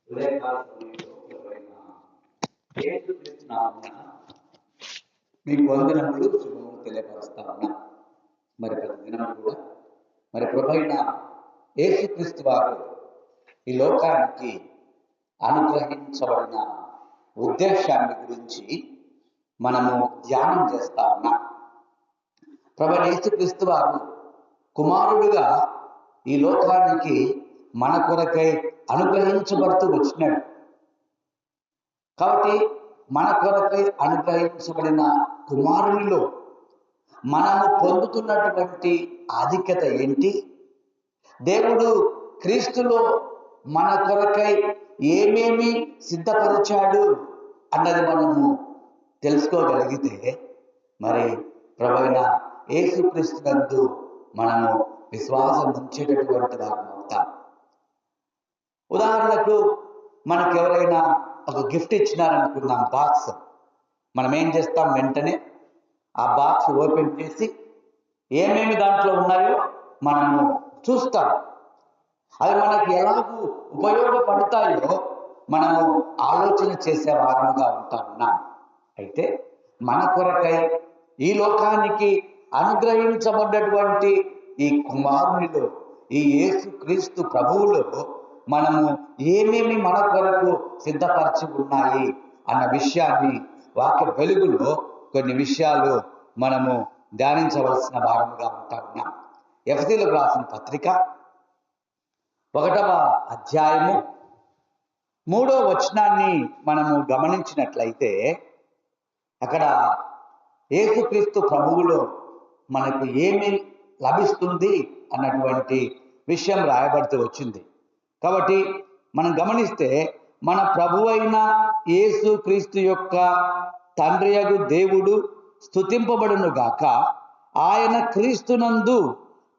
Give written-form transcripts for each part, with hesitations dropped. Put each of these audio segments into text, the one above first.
ఉదయకాల సమయంలో యేసుక్రీస్తు నామమున మీకు వందనములు శుభములు తెలియపరుస్తా ఉన్నా. మరి ప్రతి దినం కూడా ప్రభు అయిన యేసుక్రీస్తు వారు ఈ లోకానికి అనుగ్రహించబడిన ఉద్దేశాన్ని గురించి మనము ధ్యానం చేస్తా ఉన్నాం. ప్రభు యేసుక్రీస్తు వారు కుమారుడుగా ఈ లోకానికి మన కొరకై అనుగ్రహించబడుతూ వచ్చినాడు. కాబట్టి మన కొరకై అనుగ్రహించబడిన కుమారునిలో మనము పొందుతున్నటువంటి ఆధిక్యత ఏంటి? దేవుడు క్రీస్తులో మన కొరకై ఏమేమి సిద్ధపరిచాడు అన్నది మనము తెలుసుకోగలిగితే మరి ప్రభువైన యేసుక్రీస్తునందు మనము విశ్వాసం ఉంచేటటువంటి వారం అవుతాం. ఉదాహరణకు మనకెవరైనా ఒక గిఫ్ట్ ఇచ్చినారనుకున్నాం, బాక్స్. మనం ఏం చేస్తాం? వెంటనే ఆ బాక్స్ ఓపెన్ చేసి ఏమేమి దాంట్లో ఉన్నాయో మనము చూస్తాం. అవి మనకి ఎలాగూ ఉపయోగపడతాయో మనము ఆలోచన చేసే వారముగా ఉంటాం. అయితే మన కొరకై ఈ లోకానికి అనుగ్రహించబడ్డటువంటి ఈ కుమారునిలో, ఈ యేసుక్రీస్తు ప్రభువులో మనము ఏమేమి మన కొరకు సిద్ధపరిచి ఉన్నాయి అన్న విషయాన్ని వాక్య వెలుగులో కొన్ని విషయాలు మనము ధ్యానించవలసిన వారముగా ఉంటాం. ఎఫెసీయులకు రాసిన పత్రిక 1వ అధ్యాయము 3వ వచనాన్ని మనము గమనించినట్లయితే అక్కడ యేసుక్రీస్తు ప్రభువులో మనకు ఏమి లభిస్తుంది అన్నటువంటి విషయం రాయబడుతూ వచ్చింది. కాబట్టి మనం గమనిస్తే మన ప్రభువైన యేసుక్రీస్తు యొక్క తండ్రియగు దేవుడు స్తుతింపబడును గాక. ఆయన క్రీస్తునందు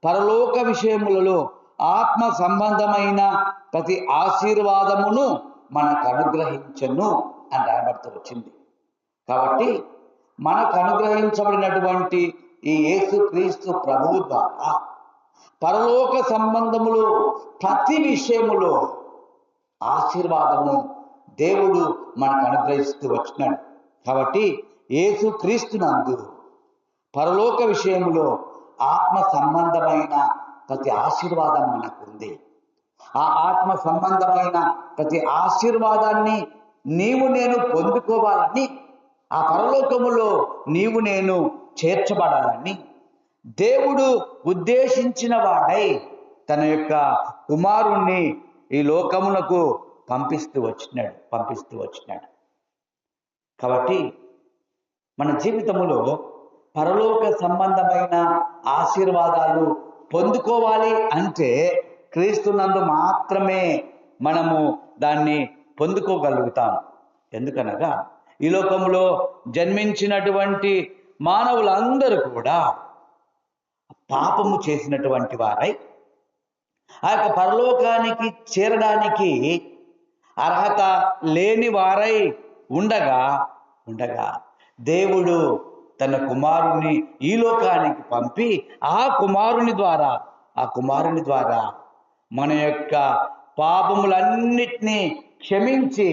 పరలోక విషయములలో ఆత్మ సంబంధమైన ప్రతి ఆశీర్వాదమును మనకు అనుగ్రహించను అని రాయబడుతూ వచ్చింది. కాబట్టి మనకు అనుగ్రహించబడినటువంటి ఈ యేసుక్రీస్తు ప్రభువు ద్వారా పరలోక సంబంధములు ప్రతి విషయములో ఆశీర్వాదము దేవుడు మనకు అనుగ్రహిస్తూ వచ్చినాడు. కాబట్టి యేసుక్రీస్తునందు పరలోక విషయములో ఆత్మ సంబంధమైన ప్రతి ఆశీర్వాదం మనకు ఉంది. ఆ ఆత్మ సంబంధమైన ప్రతి ఆశీర్వాదాన్ని నీవు నేను పొందుకోవాలని, ఆ పరలోకములో నీవు నేను చేర్చబడాలని దేవుడు ఉద్దేశించిన వాడై తన యొక్క కుమారుణ్ణి ఈ లోకమునకు పంపిస్తూ వచ్చినాడు. కాబట్టి మన జీవితములో పరలోక సంబంధమైన ఆశీర్వాదాలు పొందుకోవాలి అంటే క్రీస్తునందు మాత్రమే మనము దాన్ని పొందుకోగలుగుతాం. ఎందుకనగా ఈ లోకంలో జన్మించినటువంటి మానవులందరూ కూడా పాపము చేసినటువంటి వారై ఆ యొక్క పరలోకానికి చేరడానికి అర్హత లేని వారై ఉండగా దేవుడు తన కుమారుని ఈ లోకానికి పంపి ఆ కుమారుని ద్వారా మన యొక్క పాపములన్నిటినీ క్షమించి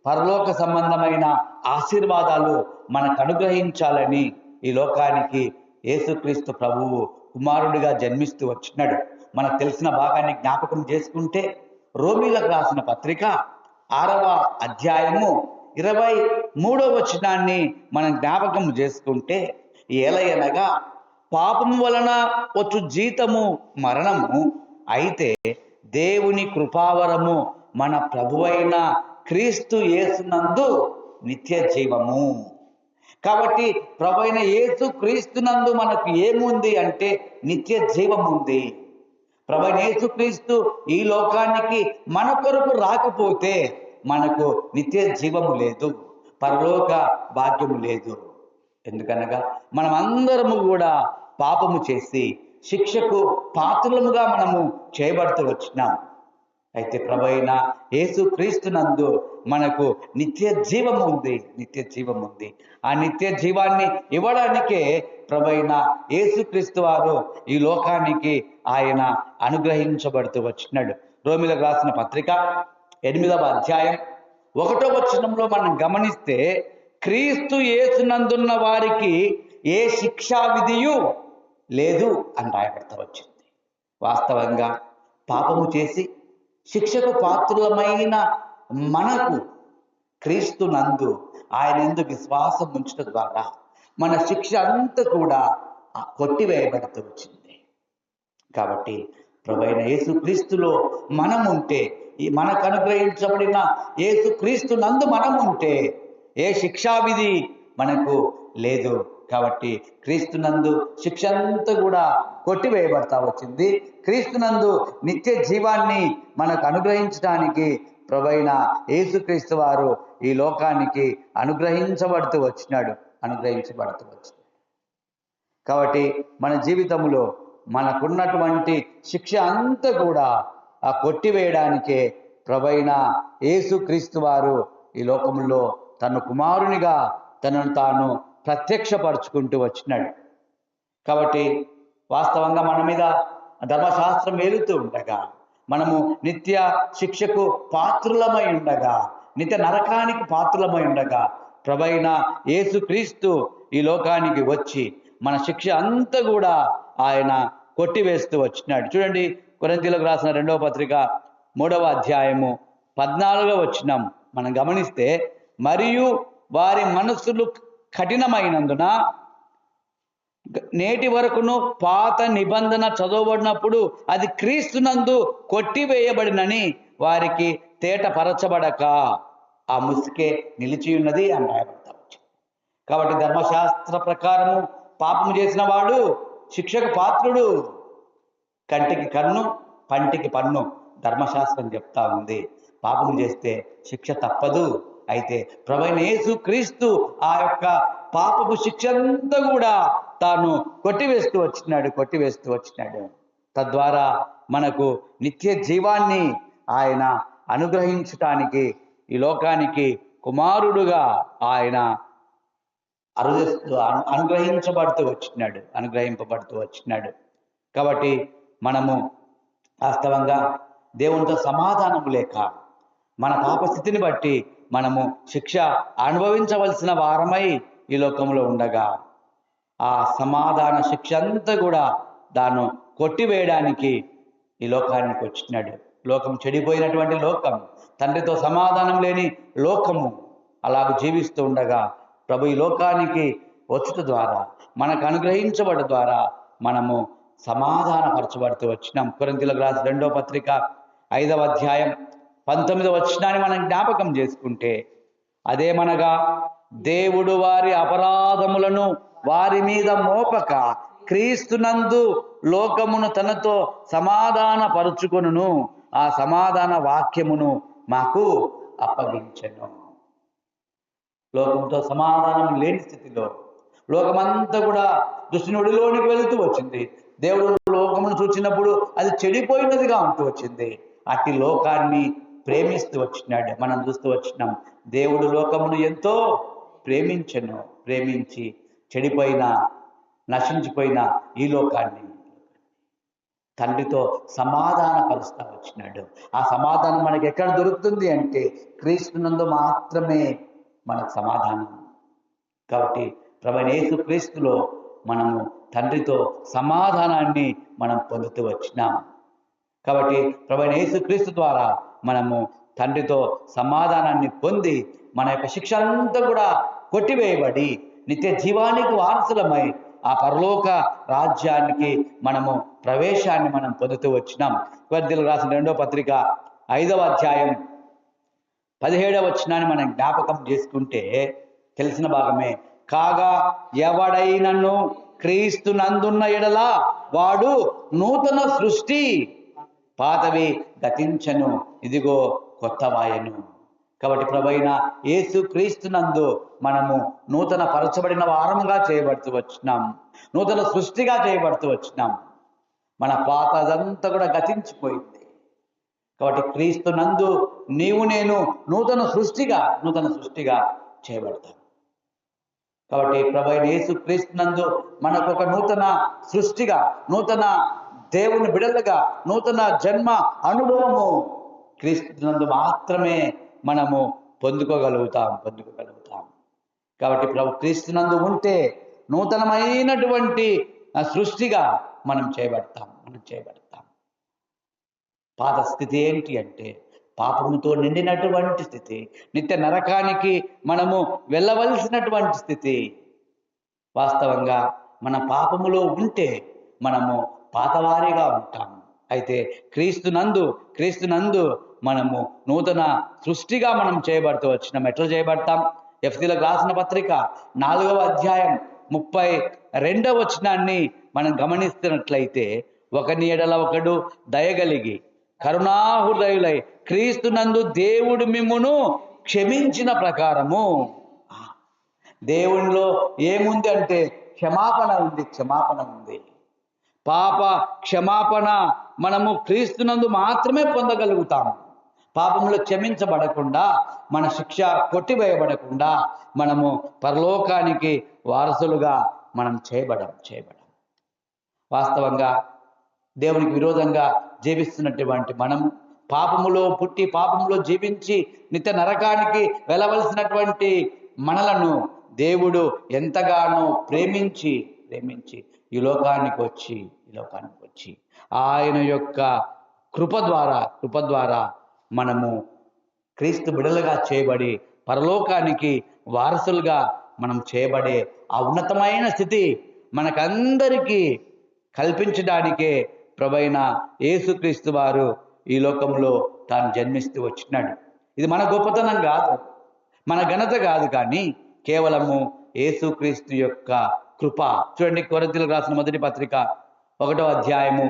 పరలోక సంబంధమైన ఆశీర్వాదాలు మనకు అనుగ్రహించాలని ఈ లోకానికి యేసుక్రీస్తు ప్రభువు కుమారుడిగా జన్మిస్తూ వచ్చినాడు. మనకు తెలిసిన భాగాన్ని జ్ఞాపకం చేసుకుంటే రోమీలకు రాసిన పత్రిక 6వ అధ్యాయము 23వ వచనాన్ని మనం జ్ఞాపకం చేసుకుంటే, ఏలయనగా పాపము వలన వచ్చు జీతము మరణము, అయితే దేవుని కృపావరము మన ప్రభువైన క్రీస్తు యేసునందు నిత్య జీవము. కాబట్టి ప్రభువైన యేసు క్రీస్తునందు మనకు ఏముంది అంటే నిత్య జీవం ఉంది. ప్రభువైన యేసుక్రీస్తు ఈ లోకానికి మన కొరకు రాకపోతే మనకు నిత్య జీవము లేదు, పరలోక భాగ్యము లేదు. ఎందుకనగా మనం అందరము కూడా పాపము చేసి శిక్షకు పాత్రలముగా మనము చేయబడుతూ వచ్చినాం. అయితే ప్రభువైన యేసుక్రీస్తునందు మనకు నిత్య జీవము ఉంది. ఆ నిత్య జీవాన్ని ఇవ్వడానికే ప్రభువైన యేసుక్రీస్తు వారు ఈ లోకానికి ఆయన అనుగ్రహించబడుతూ వచ్చినాడు. రోమీలకు రాసిన పత్రిక 8వ అధ్యాయం 1వ వచనంలో మనం గమనిస్తే, క్రీస్తు యేసునందున్న వారికి ఏ శిక్షా విధియు లేదు అని రాయబడతా వచ్చింది. వాస్తవంగా పాపము చేసి శిక్షకు పాత్రులమైన మనకు క్రీస్తు నందు ఆయన యందు విశ్వాసం ఉంచడం ద్వారా మన శిక్ష అంతా కూడా కొట్టివేయబడుతూ వచ్చింది. కాబట్టి ప్రభువైన యేసుక్రీస్తులో మనం ఉంటే, ఈ మనకు అనుగ్రహించబడిన యేసుక్రీస్తు నందు మనం ఉంటే ఏ శిక్షావిధి మనకు లేదు. కాబట్టి క్రీస్తునందు శిక్ష అంతా కూడా కొట్టివేయబడతా వచ్చింది. క్రీస్తునందు నిత్య జీవాన్ని మనకు అనుగ్రహించడానికి ప్రభువైన యేసుక్రీస్తు వారు ఈ లోకానికి అనుగ్రహించబడుతూ వచ్చినాడు. కాబట్టి మన జీవితంలో మనకున్నటువంటి శిక్ష అంతా కూడా ఆ కొట్టివేయడానికే ప్రభువైన యేసుక్రీస్తు వారు ఈ లోకంలో తన కుమారునిగా తనను తాను ప్రత్యక్షపరుచుకుంటూ వచ్చినాడు. కాబట్టి వాస్తవంగా మన మీద ధర్మశాస్త్రం ఏలుతూ ఉండగా, మనము నిత్య శిక్షకు పాత్రులమై ఉండగా, నిత్య నరకానికి పాత్రులమై ఉండగా ప్రభువైన యేసుక్రీస్తు ఈ లోకానికి వచ్చి మన శిక్ష అంతా కూడా ఆయన కొట్టివేస్తూ వచ్చినాడు. చూడండి, కొరింథీయులకు రాసిన 2వ పత్రిక 3వ అధ్యాయము 14వ వచనం మనం గమనిస్తే, మరియు వారి మనస్సులు కఠినమైనందున నేటి వరకును పాత నిబంధన చదవబడినప్పుడు అది క్రీస్తునందు కొట్టివేయబడినని వారికి తేటపరచబడక ఆ ముసుకే నిలిచి ఉన్నది అని రాయబడతా వచ్చింది. కాబట్టి ధర్మశాస్త్ర ప్రకారము పాపము చేసిన వాడు శిక్షకు పాత్రుడు. కంటికి కన్ను, పంటికి పన్ను ధర్మశాస్త్రం చెప్తా ఉంది. పాపము చేస్తే శిక్ష తప్పదు. అయితే ప్రభువైన యేసుక్రీస్తు ఆ యొక్క పాపపు శిక్ష అంతా కూడా తాను కొట్టివేస్తూ వచ్చినాడు. తద్వారా మనకు నిత్య జీవాన్ని ఆయన అనుగ్రహించటానికి ఈ లోకానికి కుమారుడుగా ఆయన అనుగ్రహింపబడుతూ వచ్చినాడు. కాబట్టి మనము వాస్తవంగా దేవునితో సమాధానం లేక మన పాపస్థితిని బట్టి మనము శిక్ష అనుభవించవలసిన వారమై ఈ లోకంలో ఉండగా, ఆ సమాధాన శిక్ష అంతా కూడా దాన్ని కొట్టివేయడానికి ఈ లోకానికి వచ్చినాడు. లోకం చెడిపోయినటువంటి లోకం, తండ్రితో సమాధానం లేని లోకము అలాగ జీవిస్తూ ఉండగా ప్రభు ఈ లోకానికి వచ్చుట ద్వారా, మనకు అనుగ్రహించబడ ద్వారా మనము సమాధానపరచబడుతూ వచ్చినాం. కొరింథీయులకు రాసిన 2వ పత్రిక 5వ అధ్యాయం 19వ వచనాన్ని మనం జ్ఞాపకం చేసుకుంటే, అదేమనగా దేవుడు వారి అపరాధములను వారి మీద మోపక క్రీస్తునందు లోకమును తనతో సమాధాన పరుచుకొనును, ఆ సమాధాన వాక్యమును మాకు అప్పగించెను. లోకంతో సమాధానం లేని స్థితిలో లోకమంతా కూడా దుష్టునిలోనికి వెళుతూ వచ్చింది. దేవుడు లోకమును చూచినప్పుడు అది చెడిపోయినదిగా ఉంటూ వచ్చింది. అట్టి లోకాన్ని ప్రేమిస్తూ వచ్చినాడు. మనం చూస్తూ వచ్చినాం, దేవుడు లోకమును ఎంతో ప్రేమించి చెడిపోయిన, నశించిపోయిన ఈ లోకాన్ని తండ్రితో సమాధానపరుస్తూ వచ్చినాడు. ఆ సమాధానం మనకి ఎక్కడ దొరుకుతుంది అంటే క్రీస్తునందు మాత్రమే మనకు సమాధానం. కాబట్టి ప్రభువైన యేసుక్రీస్తులో మనము తండ్రితో సమాధానాన్ని మనం పొందుతూ వచ్చినాం. కాబట్టి ప్రభువైన యేసుక్రీస్తు ద్వారా మనము తండ్రితో సమాధానాన్ని పొంది మన యొక్క శిక్ష అంతా కూడా కొట్టివేయబడి నిత్య జీవానికి వారసులమై ఆ పరలోక రాజ్యానికి మనము ప్రవేశాన్ని మనం పొందుతూ వచ్చినాం. కొరింథీయులకు రాసిన 2వ పత్రిక 5వ అధ్యాయం 17వ వచనాన్ని మనం జ్ఞాపకం చేసుకుంటే తెలిసిన భాగమే. కాగా ఎవడైనను క్రీస్తు నందున్న ఎడల వాడు నూతన సృష్టి, పాతవి గతించను, ఇదిగో కొత్తవాయను. కాబట్టి ప్రభువైన యేసుక్రీస్తు నందు మనము నూతన పరచబడిన వారముగా చేయబడుతూ వచ్చినాం, నూతన సృష్టిగా చేయబడుతూ వచ్చినాం. మన పాతదంతా కూడా గతించిపోయింది. కాబట్టి క్రీస్తు నందు నీవు నేను నూతన సృష్టిగా చేయబడతాం. కాబట్టి ప్రభువైన యేసుక్రీస్తు నందు మనకు ఒక నూతన సృష్టిగా, నూతన దేవుని బిడలుగా, నూతన జన్మ అనుభవము క్రీస్తునందు మాత్రమే మనము పొందుకోగలుగుతాం. కాబట్టి ప్రభు క్రీస్తునందు ఉంటే నూతనమైనటువంటి సృష్టిగా మనం చేయబడతాం. పాత స్థితి ఏంటి అంటే పాపముతో నిండినటువంటి స్థితి, నిత్య నరకానికి మనము వెళ్ళవలసినటువంటి స్థితి. వాస్తవంగా మన పాపములో ఉంటే మనము పాతవారిగా ఉంటాము. అయితే క్రీస్తునందు మనము నూతన సృష్టిగా మనం చేయబడుతూ వచ్చినాం. ఎట్లా చేయబడతాం? ఎఫెసీయులకు రాసిన పత్రిక 4వ అధ్యాయం 32వ వచనాన్ని మనం గమనిస్తున్నట్లయితే, ఒకని ఎడల ఒకడు దయగలిగి కరుణాహృదయులై క్రీస్తునందు దేవుడు మిమ్మును క్షమించిన ప్రకారము. దేవునిలో ఏముంది అంటే క్షమాపణ ఉంది. పాప క్షమాపణ మనము క్రీస్తునందు మాత్రమే పొందగలుగుతాము. పాపములు క్షమించబడకుండా, మన శిక్ష కొట్టివేయబడకుండా మనము పరలోకానికి వారసులుగా మనం చేయబడం. వాస్తవంగా దేవునికి విరోధంగా జీవిస్తున్నటువంటి మనము, పాపములో పుట్టి పాపములో జీవించి నిత్య నరకానికి వెళ్ళవలసినటువంటి మనలను దేవుడు ఎంతగానో ప్రేమించి ఈ లోకానికి వచ్చి ఆయన యొక్క కృప ద్వారా మనము క్రీస్తు బిడ్డలుగా చేయబడి పరలోకానికి వారసులుగా మనం చేయబడే ఆ ఉన్నతమైన స్థితి మనకందరికీ కల్పించడానికే ప్రభువైన యేసుక్రీస్తు వారు ఈ లోకంలో తాను జన్మిస్తూ వచ్చినాడు. ఇది మన గొప్పతనం కాదు, మన ఘనత కాదు, కానీ కేవలము యేసుక్రీస్తు యొక్క కృప. చూడండి, కొరింథీయులకు రాసిన మొదటి పత్రిక 1వ అధ్యాయము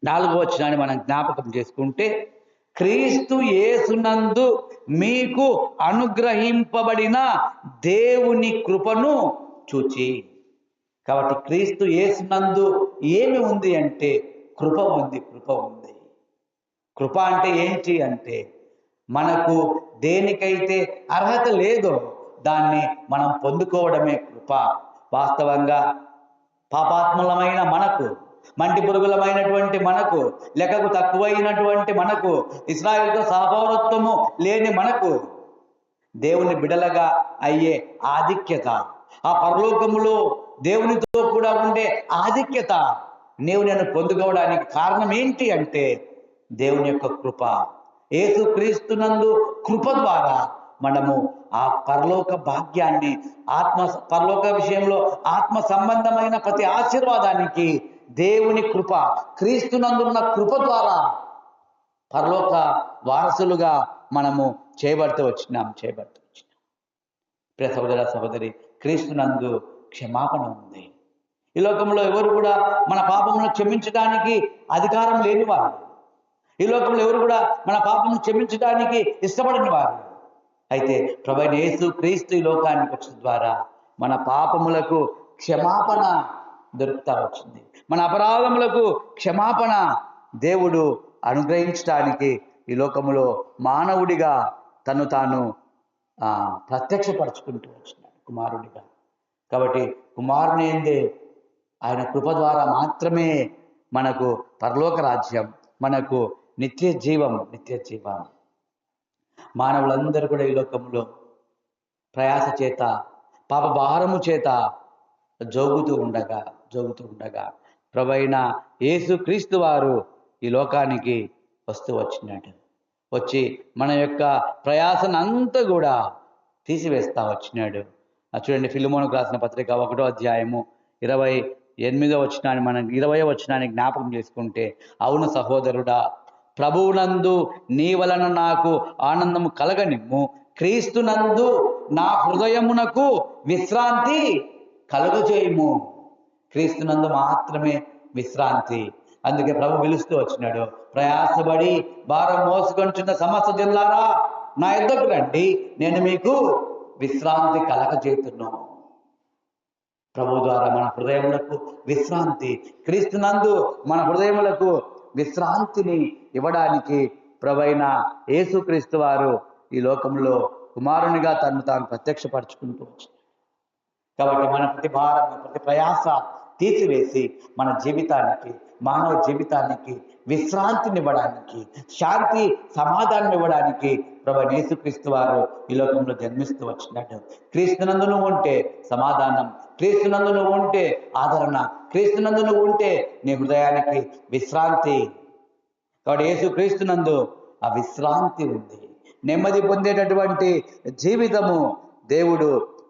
4వ వచనాన్ని మనం జ్ఞాపకం చేసుకుంటే, క్రీస్తు యేసునందు మీకు అనుగ్రహింపబడిన దేవుని కృపను చూచి. కాబట్టి క్రీస్తు యేసునందు ఏమి ఉంది అంటే కృప ఉంది. కృప అంటే ఏంటి అంటే మనకు దేనికైతే అర్హత లేదో దాన్ని మనం పొందుకోవడమే కృప. వాస్తవంగా పాపాత్ములమైన మనకు, మంటి పురుగులమైనటువంటి మనకు, లెక్కకు తక్కువైనటువంటి మనకు, ఇశ్రాయేలుతో సహపౌరత్వము లేని మనకు దేవుని బిడలగా అయ్యే ఆధిక్యత, ఆ పరలోకములో దేవునితో కూడా ఉండే ఆధిక్యత నీవు నేను పొందుకోవడానికి కారణం ఏంటి అంటే దేవుని యొక్క కృప. యేసుక్రీస్తునందు కృప ద్వారా మనము ఆ పరలోక భాగ్యాన్ని, పరలోక విషయంలో ఆత్మ సంబంధమైన ప్రతి ఆశీర్వాదానికి దేవుని కృప, క్రీస్తునందున్న కృప ద్వారా పరలోక వారసులుగా మనము చేయబడుతూ వచ్చినాం. ప్రియ సహోదర సహోదరి, క్రీస్తునందు క్షమాపణ ఉంది. ఈ లోకంలో ఎవరు కూడా మన పాపములను క్షమించడానికి అధికారం లేని వారు. ఈ లోకంలో ఎవరు కూడా మన పాపములను క్షమించడానికి ఇష్టపడని వారు. అయితే ప్రభువైన యేసుక్రీస్తు ఈ లోకానికి వచ్చిన ద్వారా మన పాపములకు క్షమాపణ దొరుకుతా వచ్చింది. మన అపరాధములకు క్షమాపణ దేవుడు అనుగ్రహించడానికి ఈ లోకములో మానవుడిగా తను తాను ప్రత్యక్షపరచుకుంటూ వచ్చినాడు, కుమారుడిగా. కాబట్టి కుమారుని యందే ఆయన కృప ద్వారా మాత్రమే మనకు పరలోక రాజ్యం, మనకు నిత్య జీవం. మానవులందరూ కూడా ఈ లోకంలో ప్రయాస చేత, పాప భారము చేత జోగుతూ ఉండగా ప్రభువైన యేసుక్రీస్తు వారు ఈ లోకానికి వచ్చి మన యొక్క ప్రయాసనంతా కూడా తీసివేస్తా వచ్చినాడు. చూడండి, ఫిలిమోనుకు రాసిన పత్రిక 1వ అధ్యాయము 28వ వచనాన్ని మనం 20వ వచనాన్ని జ్ఞాపకం చేసుకుంటే, అవును సహోదరుడా, ప్రభువునందు నీ వలన నాకు ఆనందము కలగనిమ్ము, క్రీస్తునందు నా హృదయమునకు విశ్రాంతి కలుగజేయము. క్రీస్తునందు మాత్రమే విశ్రాంతి. అందుకే ప్రభు పిలుస్తూ వచ్చినాడు, ప్రయాసపడి భారం మోసుకొంటున్న సమస్త జనులారా నా యొద్దకు రండి, నేను మీకు విశ్రాంతి కలగజేస్తున్నాను. ప్రభు ద్వారా మన హృదయములకు విశ్రాంతి, క్రీస్తునందు మన హృదయములకు విశ్రాంతిని ఇవ్వడానికి ప్రభువైన యేసుక్రీస్తు వారు ఈ లోకంలో కుమారునిగా తను తాను ప్రత్యక్షపరచుకుంటూ వచ్చాడు. కాబట్టి మన ప్రతి భారం, ప్రతి ప్రయాస తీసివేసి మన జీవితానికి మానవ జీవితానికి విశ్రాంతినివ్వడానికి, శాంతి సమాధానం ఇవ్వడానికి ప్రభువైన యేసుక్రీస్తు వారు ఈ లోకంలో జన్మిస్తూ వచ్చినాడు. క్రీస్తునందు నువ్వు ఉంటే సమాధానం, క్రీస్తునందు నువ్వు ఉంటే ఆదరణ, క్రీస్తునందు నువ్వు ఉంటే నీ హృదయానికి విశ్రాంతి. కాబట్టి యేసుక్రీస్తునందు ఆ విశ్రాంతి ఉంది. నెమ్మది పొందేటటువంటి జీవితము దేవుడు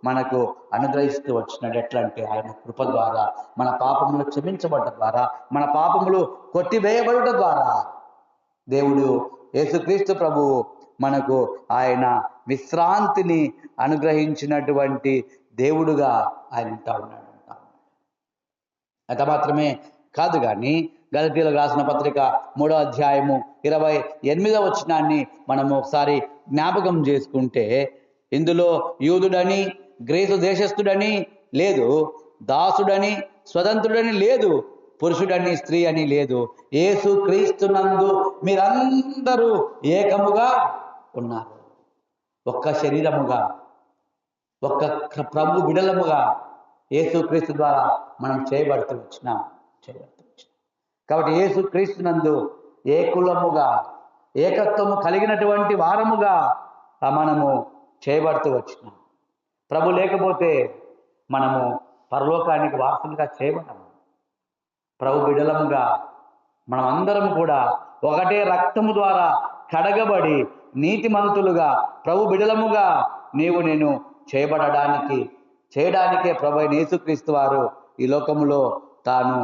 మనకు అనుగ్రహిస్తూ వచ్చినాడు. ఎట్లా అంటే ఆయన కృప ద్వారా, మన పాపములు క్షమించబడ్డ ద్వారా, మన పాపములు కొట్టివేయబడుట ద్వారా దేవుడు యేసుక్రీస్తు ప్రభువు మనకు ఆయన విశ్రాంతిని అనుగ్రహించినటువంటి దేవుడుగా ఆయన ఉంటా ఉన్నాడు. అంత మాత్రమే కాదు కానీ గలతీయులకు రాసిన పత్రిక 3వ అధ్యాయము 28వ వచనాన్ని మనము ఒకసారి జ్ఞాపకం చేసుకుంటే, ఇందులో యూదుడని గ్రీసు దేశస్థుడని లేదు, దాసుడని స్వతంత్రుడని లేదు, పురుషుడని స్త్రీ అని లేదు, యేసు క్రీస్తునందు మీరందరూ ఏకముగా ఉన్నారు. ఒక్క శరీరముగా, ఒక్క ప్రభు బిడలముగా యేసు క్రీస్తు ద్వారా మనం చేయబడుతూ వచ్చినాం. కాబట్టి యేసు క్రీస్తునందు ఏకులముగా, ఏకత్వము కలిగినటువంటి వారముగా మనము చేయబడుతూ వచ్చినాం. ప్రభు లేకపోతే మనము పరలోకానికి వారసులుగా చేయబడము. ప్రభు బిడలముగా మనం అందరం కూడా ఒకటే రక్తము ద్వారా కడగబడి నీతిమంతులుగా ప్రభు బిడలముగా నేను చేయడానికే ప్రభు అయిన యేసుక్రీస్తు వారు ఈ లోకములో తాను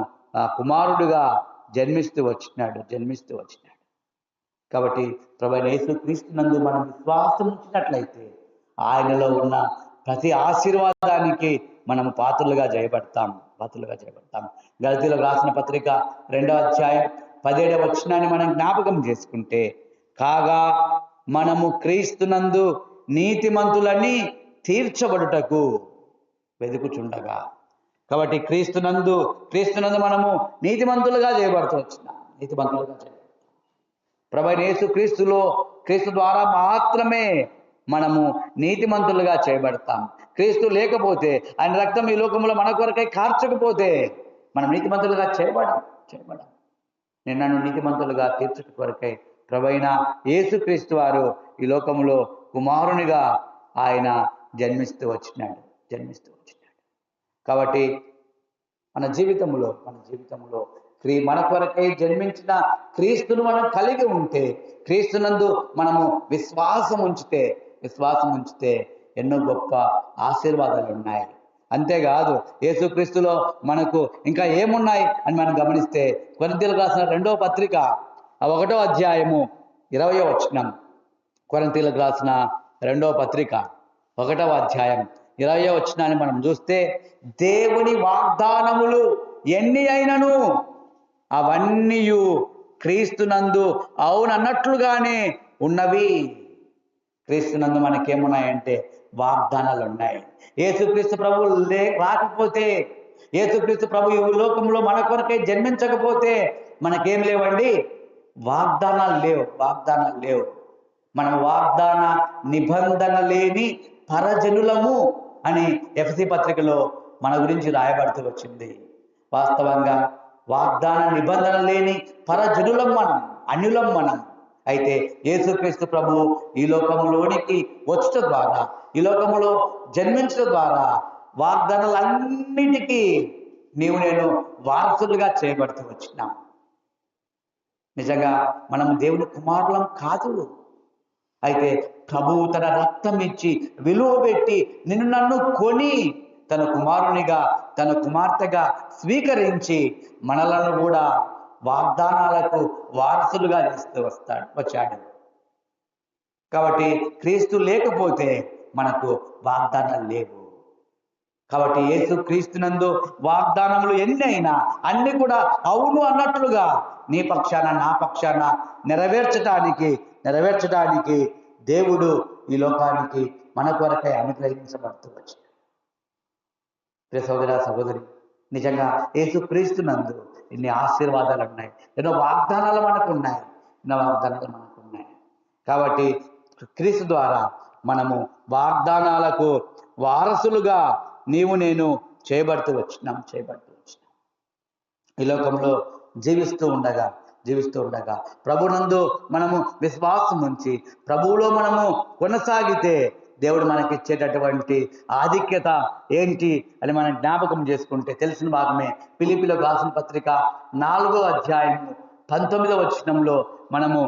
కుమారుడుగా జన్మిస్తూ వచ్చినాడు. కాబట్టి ప్రభు అయిన యేసుక్రీస్తునందు మనం విశ్వాసం ఉంచినట్లయితే ఆయనలో ఉన్న ప్రతి ఆశీర్వాదానికి మనము పాత్రలుగా చేయబడతాం. గలతీయులకు రాసిన పత్రిక 2వ అధ్యాయం 17వ వచనాన్ని మనం జ్ఞాపకం చేసుకుంటే, కాగా మనము క్రీస్తునందు నీతిమంతులని తీర్చబడుటకు వెతుకుచుండగా. కాబట్టి క్రీస్తునందు మనము నీతిమంతులుగా చేయబడుతూ వచ్చినాం. ప్రభు అయిన క్రీస్తు ద్వారా మాత్రమే మనము నీతిమంతులుగా చేయబడతాం. క్రీస్తు లేకపోతే, ఆయన రక్తం ఈ లోకంలో మన కొరకై కార్చకపోతే మనం నీతిమంతులుగా చేయబడం. నిన్నను నీతిమంతులుగా తీర్చుట కొరకై ప్రభు అయిన యేసుక్రీస్తు వారు ఈ లోకంలో కుమారునిగా ఆయన జన్మిస్తూ వచ్చినాడు. కాబట్టి మన జీవితంలో మన కొరకై జన్మించిన క్రీస్తును మనం కలిగి ఉంటే, క్రీస్తునందు మనము విశ్వాసం ఉంచితే ఎన్నో గొప్ప ఆశీర్వాదాలు ఉన్నాయి. అంతేకాదు యేసుక్రీస్తులో మనకు ఇంకా ఏమున్నాయి అని మనం గమనిస్తే, కొరింథీయులకు రాసిన 2వ పత్రిక 1వ అధ్యాయము 20వ వచనం. కొరింథీయులకు రాసిన 2వ పత్రిక 1వ అధ్యాయం 20వ వచనాన్ని మనం చూస్తే, దేవుని వాగ్దానములు ఎన్ని అయినను అవన్నీ క్రీస్తునందు అవునన్నట్లుగానే ఉన్నవి. క్రీస్తునందు మనకేమున్నాయంటే వాగ్దానాలు ఉన్నాయి. యేసుక్రీస్తు ప్రభు రాకపోతే, యేసుక్రీస్తు ప్రభు ఈ లోకంలో మన కొరకై జన్మించకపోతే మనకేం లేవండి? వాగ్దానాలు లేవు. మనం వాగ్దాన నిబంధన లేని పరజనులము అని ఎఫెసీ పత్రికలో మన గురించి రాయబడుతూ వచ్చింది. వాస్తవంగా వాగ్దాన నిబంధన లేని పరజనులం మనం, అన్యులం మనం. అయితే యేసుక్రీస్తు ప్రభువు ఈ లోకంలోనికి వచ్చుట ద్వారా, ఈ లోకంలో జన్మించడం ద్వారా వాగ్దానాలన్నిటికీ నేను వారసులుగా చేయబడుతూ వచ్చినాం. నిజంగా మనం దేవుని కుమారులం కాదు. అయితే ప్రభువు తన రక్తం ఇచ్చి విలువ పెట్టి నన్ను కొని తన కుమారునిగా, తన కుమార్తెగా స్వీకరించి మనలను కూడా వాగ్దానాలకు వారసులుగా చేస్తూ వచ్చాడు. కాబట్టి క్రీస్తు లేకపోతే మనకు వాగ్దానాలు లేవు. కాబట్టి యేసు క్రీస్తునందు వాగ్దానములు ఎన్ని అయినా అన్ని కూడా అవును అన్నట్లుగా నీ పక్షాన, నా పక్షాన నెరవేర్చడానికి దేవుడు ఈ లోకానికి మన కొరకై అనుగ్రహించబడుతూ వచ్చాడు. ప్రియ సహోదరి, నిజంగా యేసు క్రీస్తునందు ఎన్ని ఆశీర్వాదాలు ఉన్నాయి, ఎన్నో వాగ్దానాలు మనకు ఉన్నాయి. కాబట్టి క్రీస్తు ద్వారా మనము వాగ్దానాలకు వారసులుగా నేను చేయబడుతూ వచ్చినాం. ఈ లోకంలో జీవిస్తూ ఉండగా ప్రభునందు మనము విశ్వాసం ఉంచి ప్రభువులో మనము కొనసాగితే దేవుడు మనకిచ్చేటటువంటి ఆధిక్యత ఏంటి అని మనం జ్ఞాపకం చేసుకుంటే తెలిసిన భాగమే. ఫిలిప్పీయులకు రాసిన పత్రిక 4వ అధ్యాయము 19వ వచనంలో మనము